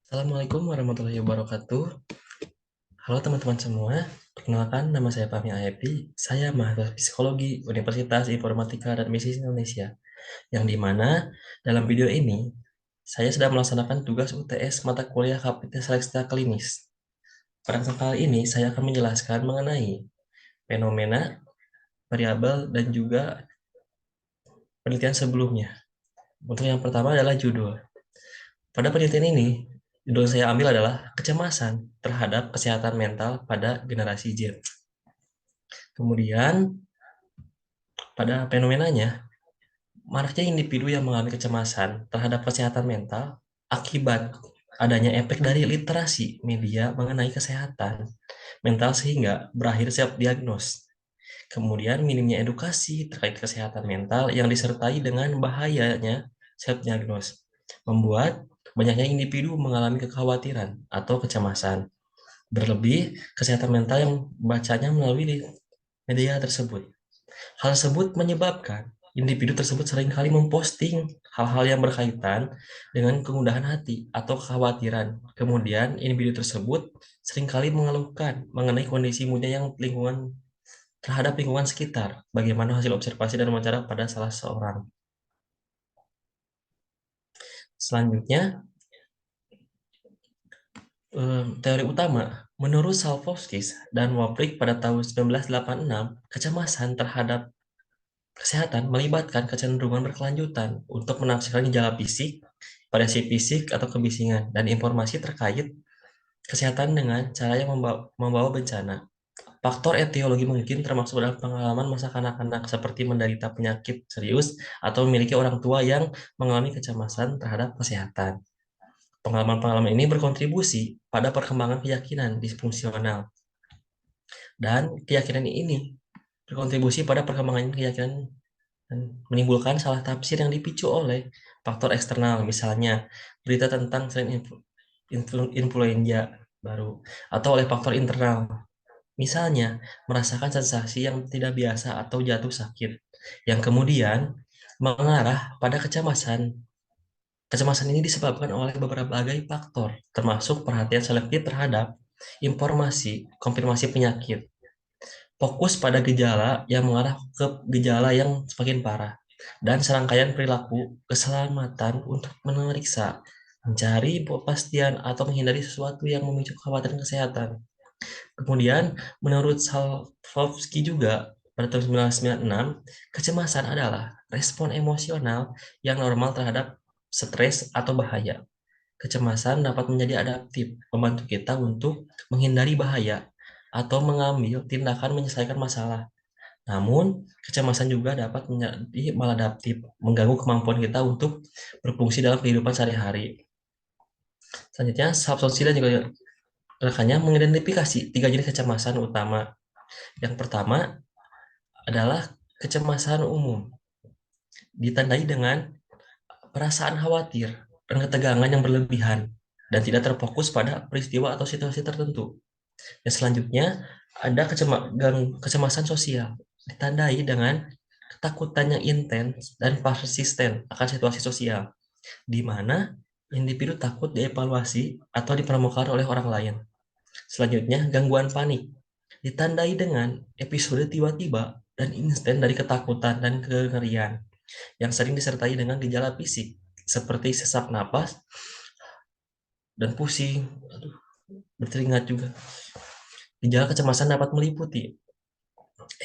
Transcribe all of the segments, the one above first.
Assalamualaikum warahmatullahi wabarakatuh. Halo teman-teman semua, perkenalkan nama saya Fahmi Aepi. Saya mahasiswa psikologi Universitas Informatika dan Bisnis Indonesia, yang dimana dalam video ini saya sedang melaksanakan tugas UTS mata kuliah KPT Seleksi Klinis. Pada kesempatan kali ini saya akan menjelaskan mengenai fenomena, variabel, dan juga penelitian sebelumnya. Untuk yang pertama adalah judul. Pada penelitian ini, judul saya ambil adalah kecemasan terhadap kesehatan mental pada generasi Z. Kemudian, pada fenomenanya, maraknya individu yang mengalami kecemasan terhadap kesehatan mental akibat adanya efek dari literasi media mengenai kesehatan mental sehingga berakhir self-diagnose. Kemudian, minimnya edukasi terkait kesehatan mental yang disertai dengan bahayanya self-diagnose membuat banyaknya individu mengalami kekhawatiran atau kecemasan. Berlebih, kesehatan mental yang membacanya melalui media tersebut. Hal tersebut menyebabkan individu tersebut seringkali memposting hal-hal yang berkaitan dengan kegundahan hati atau kekhawatiran. Kemudian, individu tersebut seringkali mengeluhkan mengenai kondisi moodnya yang terhadap lingkungan sekitar. Bagaimana hasil observasi dan wawancara pada salah seorang. Selanjutnya, teori utama. Menurut Salfovskis dan Waprik pada tahun 1986, kecemasan terhadap kesehatan melibatkan kecenderungan berkelanjutan untuk menafsirkan gejala fisik, variasi fisik atau kebisingan, dan informasi terkait kesehatan dengan cara yang membawa bencana. Faktor etiologi mungkin termasuk dalam pengalaman masa kanak-kanak seperti menderita penyakit serius atau memiliki orang tua yang mengalami kecemasan terhadap kesehatan. Pengalaman-pengalaman ini berkontribusi pada perkembangan keyakinan disfungsional, dan keyakinan ini berkontribusi pada perkembangan keyakinan dan menimbulkan salah tafsir yang dipicu oleh faktor eksternal, misalnya berita tentang strain influenza baru, atau oleh faktor internal, misalnya merasakan sensasi yang tidak biasa atau jatuh sakit, yang kemudian mengarah pada kecemasan. Kecemasan ini disebabkan oleh beberapa faktor, termasuk perhatian selektif terhadap informasi konfirmasi penyakit, fokus pada gejala yang mengarah ke gejala yang semakin parah, dan serangkaian perilaku keselamatan untuk memeriksa, mencari kepastian, atau menghindari sesuatu yang memicu kekhawatiran kesehatan. Kemudian, menurut Salfovsky juga, pada tahun 1996, kecemasan adalah respon emosional yang normal terhadap stres atau bahaya. Kecemasan dapat menjadi adaptif, membantu kita untuk menghindari bahaya atau mengambil tindakan menyelesaikan masalah. Namun, kecemasan juga dapat menjadi maladaptif, mengganggu kemampuan kita untuk berfungsi dalam kehidupan sehari-hari. Selanjutnya, Sapsowski dan juga rekannya mengidentifikasi tiga jenis kecemasan utama. Yang pertama adalah kecemasan umum, ditandai dengan perasaan khawatir dan ketegangan yang berlebihan dan tidak terfokus pada peristiwa atau situasi tertentu. Dan selanjutnya ada kecemasan sosial, ditandai dengan ketakutan yang intens dan persisten akan situasi sosial, di mana individu takut dievaluasi atau dipermukakan oleh orang lain. Selanjutnya, gangguan panik, ditandai dengan episode tiba-tiba dan instan dari ketakutan dan kengerian, yang sering disertai dengan gejala fisik, seperti sesak napas dan pusing, berkeringat juga. Gejala kecemasan dapat meliputi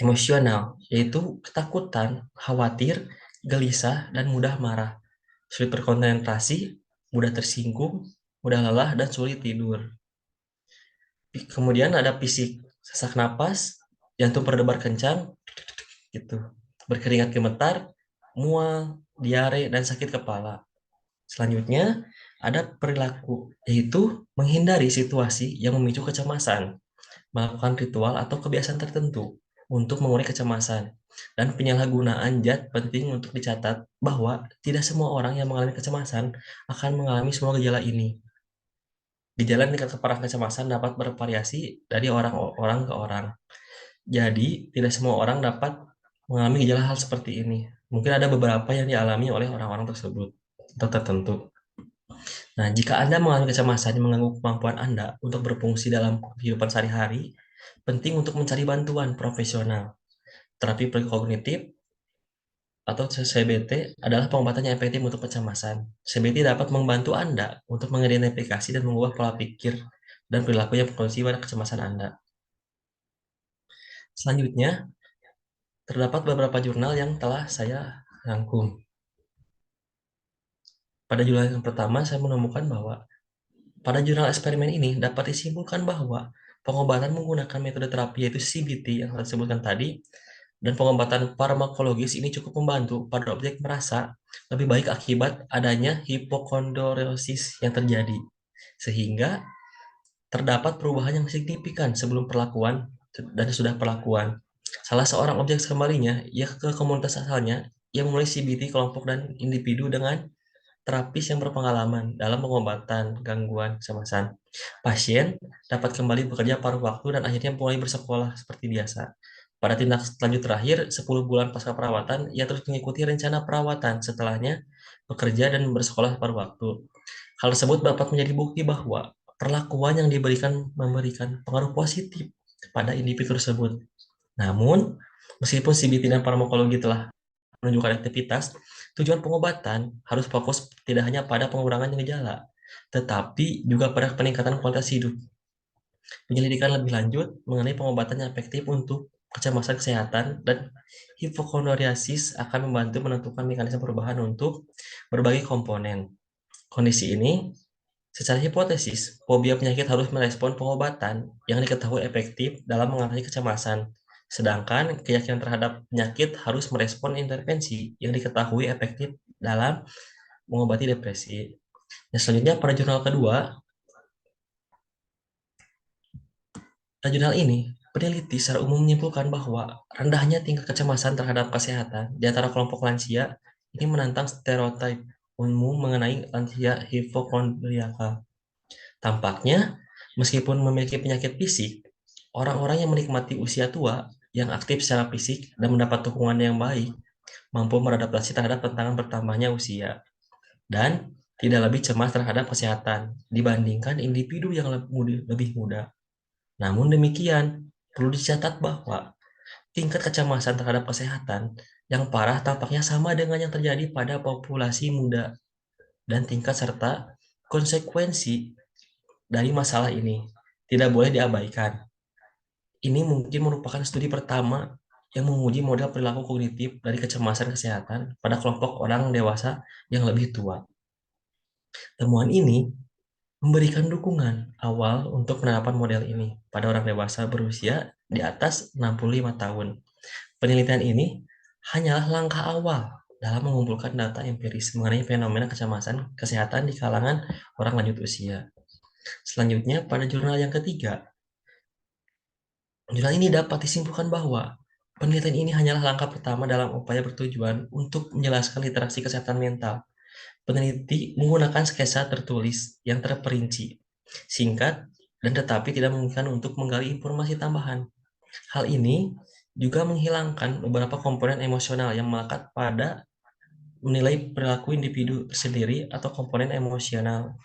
emosional, yaitu ketakutan, khawatir, gelisah, dan mudah marah, sulit berkonsentrasi, mudah tersinggung, mudah lelah, dan sulit tidur. Kemudian ada fisik, sesak napas, jantung berdebar kencang, gitu, berkeringat gemetar, mual, diare, dan sakit kepala. Selanjutnya ada perilaku, yaitu menghindari situasi yang memicu kecemasan, melakukan ritual atau kebiasaan tertentu untuk mengurangi kecemasan, dan penyalahgunaan zat penting untuk dicatat bahwa tidak semua orang yang mengalami kecemasan akan mengalami semua gejala ini. Gejala tingkat keparahan kecemasan dapat bervariasi dari orang ke orang. Jadi, tidak semua orang dapat mengalami gejala hal seperti ini. Mungkin ada beberapa yang dialami oleh orang-orang tersebut atau tertentu. Nah, jika Anda mengalami kecemasan yang mengganggu kemampuan Anda untuk berfungsi dalam kehidupan sehari-hari, penting untuk mencari bantuan profesional. Terapi kognitif atau CBT adalah pengobatan yang efektif untuk kecemasan. CBT dapat membantu Anda untuk mengidentifikasi dan mengubah pola pikir dan perilaku yang berkontribusi pada kecemasan Anda. Selanjutnya, terdapat beberapa jurnal yang telah saya rangkum. Pada jurnal yang pertama, saya menemukan bahwa pada jurnal eksperimen ini dapat disimpulkan bahwa pengobatan menggunakan metode terapi yaitu CBT yang saya sebutkan tadi dan pengobatan farmakologis ini cukup membantu pada objek merasa lebih baik akibat adanya hipokondriosis yang terjadi. Sehingga terdapat perubahan yang signifikan sebelum perlakuan dan sudah perlakuan. Salah seorang objek kembalinya, ia ke komunitas asalnya, ia memulai CBT kelompok dan individu dengan terapis yang berpengalaman dalam pengobatan gangguan kecemasan. Pasien dapat kembali bekerja paruh waktu dan akhirnya mulai bersekolah seperti biasa. Pada tindak lanjut terakhir, 10 bulan pasca perawatan, ia terus mengikuti rencana perawatan setelahnya bekerja dan bersekolah paruh waktu. Hal tersebut dapat menjadi bukti bahwa perlakuan yang diberikan memberikan pengaruh positif pada individu tersebut. Namun, meskipun CBT dan farmakologi telah menunjukkan aktivitas, tujuan pengobatan harus fokus tidak hanya pada pengurangan gejala, tetapi juga pada peningkatan kualitas hidup. Penyelidikan lebih lanjut mengenai pengobatan yang efektif untuk kecemasan kesehatan dan hipokondriasis akan membantu menentukan mekanisme perubahan untuk berbagai komponen. Kondisi ini, secara hipotesis, fobia penyakit harus merespon pengobatan yang diketahui efektif dalam mengatasi kecemasan, sedangkan keyakinan terhadap penyakit harus merespon intervensi yang diketahui efektif dalam mengobati depresi. Nah, selanjutnya pada jurnal kedua, jurnal ini, peneliti secara umum menyimpulkan bahwa rendahnya tingkat kecemasan terhadap kesehatan di antara kelompok lansia ini menantang stereotip umum mengenai lansia hipokondriakal. Tampaknya, meskipun memiliki penyakit fisik, orang-orang yang menikmati usia tua, yang aktif secara fisik dan mendapat dukungan yang baik, mampu beradaptasi terhadap tantangan bertambahnya usia, dan tidak lebih cemas terhadap kesehatan dibandingkan individu yang lebih muda. Namun demikian, perlu dicatat bahwa tingkat kecemasan terhadap kesehatan yang parah tampaknya sama dengan yang terjadi pada populasi muda dan tingkat serta konsekuensi dari masalah ini tidak boleh diabaikan. Ini mungkin merupakan studi pertama yang menguji model perilaku kognitif dari kecemasan kesehatan pada kelompok orang dewasa yang lebih tua. Temuan ini memberikan dukungan awal untuk penerapan model ini pada orang dewasa berusia di atas 65 tahun. Penelitian ini hanyalah langkah awal dalam mengumpulkan data empiris mengenai fenomena kecemasan kesehatan di kalangan orang lanjut usia. Selanjutnya, pada jurnal yang ketiga, jurnal ini dapat disimpulkan bahwa penelitian ini hanyalah langkah pertama dalam upaya bertujuan untuk menjelaskan literasi kesehatan mental. Peneliti menggunakan sketsa tertulis yang terperinci, singkat, dan tetapi tidak memungkinkan untuk menggali informasi tambahan. Hal ini juga menghilangkan beberapa komponen emosional yang melekat pada menilai perilaku individu sendiri atau komponen emosional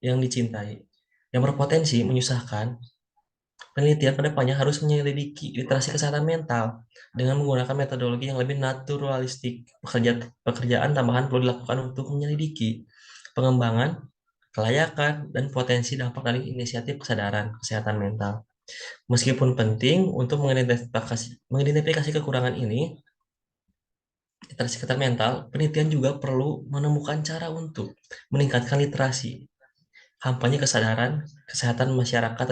yang dicintai, yang berpotensi menyusahkan. Penelitian pada depannya harus menyelidiki literasi kesehatan mental dengan menggunakan metodologi yang lebih naturalistik. Pekerjaan tambahan perlu dilakukan untuk menyelidiki pengembangan, kelayakan, dan potensi dampak dari inisiatif kesadaran kesehatan mental. Meskipun penting untuk mengidentifikasi kekurangan ini, literasi kesehatan mental, penelitian juga perlu menemukan cara untuk meningkatkan literasi. Kampanye kesadaran kesehatan masyarakat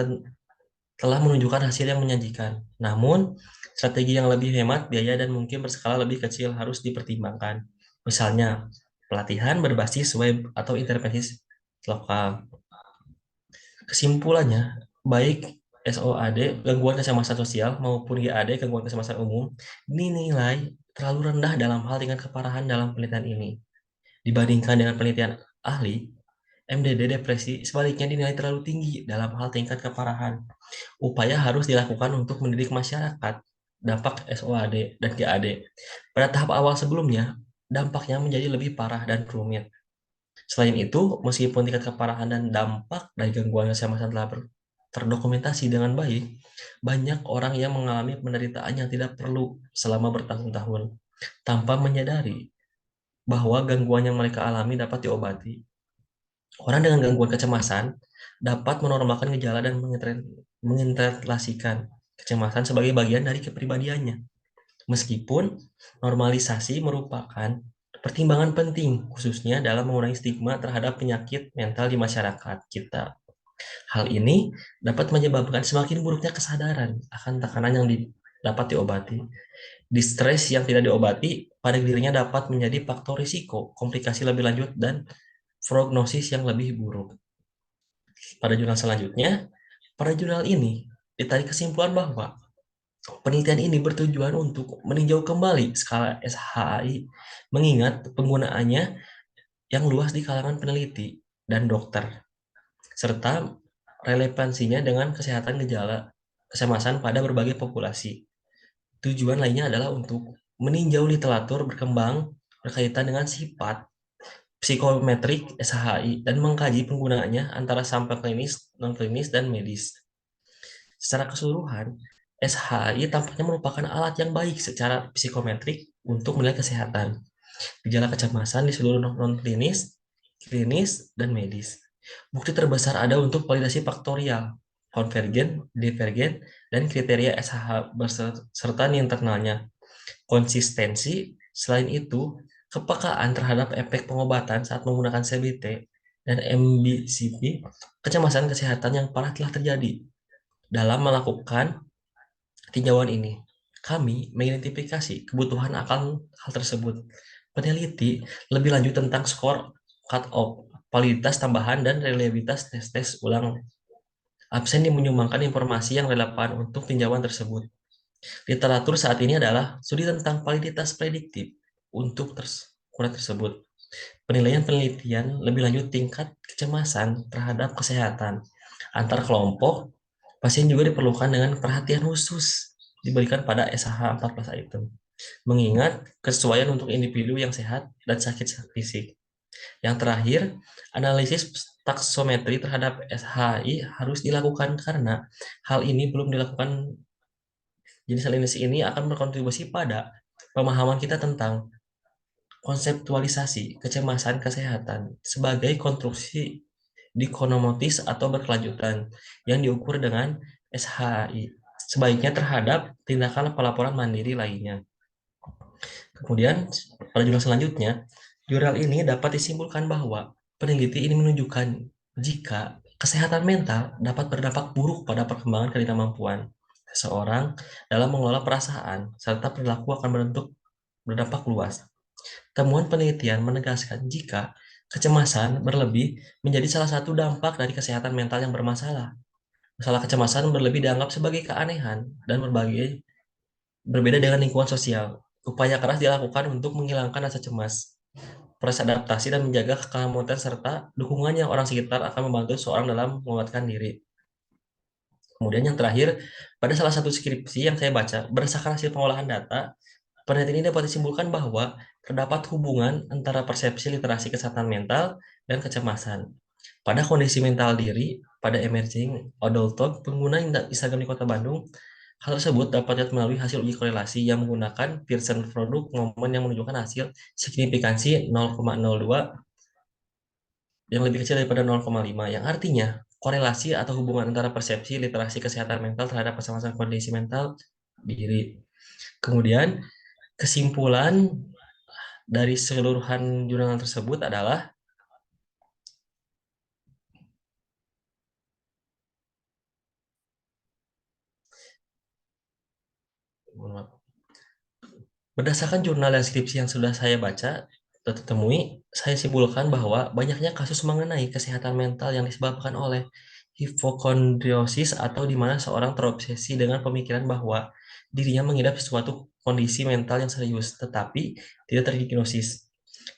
telah menunjukkan hasil yang menjanjikan. Namun, strategi yang lebih hemat biaya dan mungkin berskala lebih kecil harus dipertimbangkan. Misalnya, pelatihan berbasis web atau intervensi lokal. Kesimpulannya, baik SOAD, gangguan kecemasan sosial, maupun GAD, gangguan kecemasan umum, dinilai terlalu rendah dalam hal tingkat keparahan dalam penelitian ini. Dibandingkan dengan penelitian ahli, MDD depresi sebaliknya dinilai terlalu tinggi dalam hal tingkat keparahan. Upaya harus dilakukan untuk mendidik masyarakat dampak SOAD dan GAD. Pada tahap awal sebelumnya, dampaknya menjadi lebih parah dan rumit. Selain itu, meskipun tingkat keparahan dan dampak dari gangguan kecemasan telah terdokumentasi dengan baik, banyak orang yang mengalami penderitaan yang tidak perlu selama bertahun-tahun tanpa menyadari bahwa gangguan yang mereka alami dapat diobati. Orang dengan gangguan kecemasan dapat menormalkan gejala dan menginterlasikan kecemasan sebagai bagian dari kepribadiannya. Meskipun normalisasi merupakan pertimbangan penting, khususnya dalam mengurangi stigma terhadap penyakit mental di masyarakat kita. Hal ini dapat menyebabkan semakin buruknya kesadaran akan tekanan yang dapat diobati. Distres yang tidak diobati pada dirinya dapat menjadi faktor risiko, komplikasi lebih lanjut, dan prognosis yang lebih buruk. Pada jurnal selanjutnya, pada jurnal ini ditarik kesimpulan bahwa penelitian ini bertujuan untuk meninjau kembali skala SHAI, mengingat penggunaannya yang luas di kalangan peneliti dan dokter, serta relevansinya dengan kesehatan gejala kecemasan pada berbagai populasi. Tujuan lainnya adalah untuk meninjau literatur berkembang berkaitan dengan sifat psikometrik SHI dan mengkaji penggunaannya antara sampel klinis, non-klinis, dan medis. Secara keseluruhan, SHI tampaknya merupakan alat yang baik secara psikometrik untuk menilai kesehatan gejala kecemasan di seluruh non-klinis, klinis, dan medis. Bukti terbesar ada untuk validasi faktorial, konvergen, divergen, dan kriteria SHH beserta internalnya. Konsistensi, selain itu, kepekaan terhadap efek pengobatan saat menggunakan CBT dan MBCP, kecemasan kesehatan yang parah telah terjadi. Dalam melakukan tinjauan ini, kami mengidentifikasi kebutuhan akan hal tersebut. Peneliti lebih lanjut tentang skor cut-off, validitas tambahan, dan reliabilitas tes-tes ulang absen yang menyumbangkan informasi yang relevan untuk tinjauan tersebut. Literatur saat ini adalah studi tentang validitas prediktif untuk ukuran tersebut. Penilaian penelitian lebih lanjut tingkat kecemasan terhadap kesehatan antar kelompok pasien juga diperlukan dengan perhatian khusus diberikan pada SH14 item, mengingat kesesuaian untuk individu yang sehat dan sakit fisik. Yang terakhir, analisis taksometri terhadap SHI harus dilakukan karena hal ini belum dilakukan. Jenis analisis ini akan berkontribusi pada pemahaman kita tentang konseptualisasi kecemasan kesehatan sebagai konstruksi dikonomotis atau berkelanjutan yang diukur dengan SHI sebaiknya terhadap tindakan pelaporan mandiri lainnya. Kemudian pada jurnal selanjutnya, jurnal ini dapat disimpulkan bahwa peneliti ini menunjukkan jika kesehatan mental dapat berdampak buruk pada perkembangan ketidakmampuan seseorang dalam mengelola perasaan serta perilaku akan berdampak luas. Temuan penelitian menegaskan jika kecemasan berlebih menjadi salah satu dampak dari kesehatan mental yang bermasalah. Masalah kecemasan berlebih dianggap sebagai keanehan dan berbeda dengan lingkungan sosial. Upaya keras dilakukan untuk menghilangkan rasa cemas, proses adaptasi, dan menjaga keselamatan serta dukungan yang orang sekitar akan membantu seorang dalam menguatkan diri. Kemudian yang terakhir, pada salah satu skripsi yang saya baca, berdasarkan hasil pengolahan data, penelitian ini dapat disimpulkan bahwa terdapat hubungan antara persepsi literasi kesehatan mental dan kecemasan. Pada kondisi mental diri, pada emerging adult talk, pengguna Instagram di Kota Bandung, hal tersebut dapat dilihat melalui hasil uji korelasi yang menggunakan Pearson produk momen yang menunjukkan hasil signifikansi 0,02 yang lebih kecil daripada 0,5, yang artinya korelasi atau hubungan antara persepsi literasi kesehatan mental terhadap kecemasan kondisi mental diri. Kemudian kesimpulan dari keseluruhan jurnal tersebut adalah berdasarkan jurnal dan skripsi yang sudah saya baca atau temui, saya simpulkan bahwa banyaknya kasus mengenai kesehatan mental yang disebabkan oleh hipokondriosis atau di mana seorang terobsesi dengan pemikiran bahwa dirinya mengidap suatu kondisi mental yang serius, tetapi tidak terdiagnosis.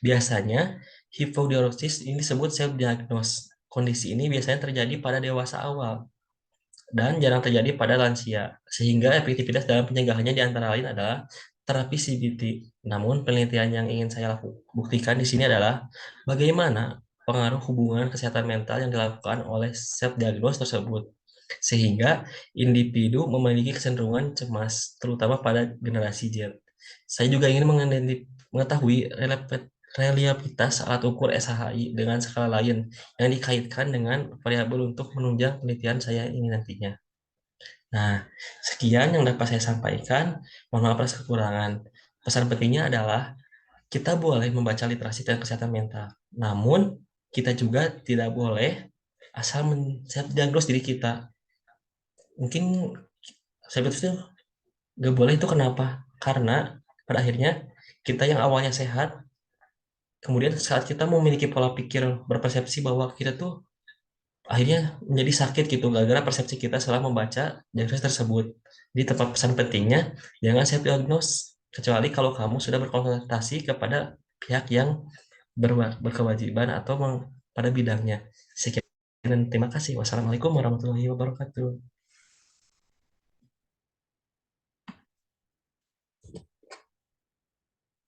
Biasanya, hipokondriosis ini disebut self-diagnose. Kondisi ini biasanya terjadi pada dewasa awal dan jarang terjadi pada lansia, sehingga efektivitas dalam pencegahannya di antara lain adalah terapi CBT. Namun, penelitian yang ingin saya buktikan di sini adalah bagaimana pengaruh hubungan kesehatan mental yang dilakukan oleh self-diagnose tersebut. Sehingga individu memiliki kecenderungan cemas, terutama pada generasi Z. Saya juga ingin mengetahui reliabilitas alat ukur SHI dengan skala lain yang dikaitkan dengan variabel untuk menunjang penelitian saya ini nantinya. Nah, sekian yang dapat saya sampaikan. Mohon maaf atas kekurangan. Pesan pentingnya adalah kita boleh membaca literasi tentang kesehatan mental. Namun, kita juga tidak boleh asal diagnose diri kita. Mungkin saya itu nggak boleh itu kenapa? Karena pada akhirnya kita yang awalnya sehat, kemudian saat kita memiliki pola pikir berpersepsi bahwa kita tuh akhirnya menjadi sakit gitu gara-gara persepsi kita setelah membaca diagnosis tersebut. Di tempat pesan pentingnya, jangan self diagnose kecuali kalau kamu sudah berkonsultasi kepada pihak yang berkewajiban atau pada bidangnya. Sekian dan terima kasih. Wassalamualaikum warahmatullahi wabarakatuh.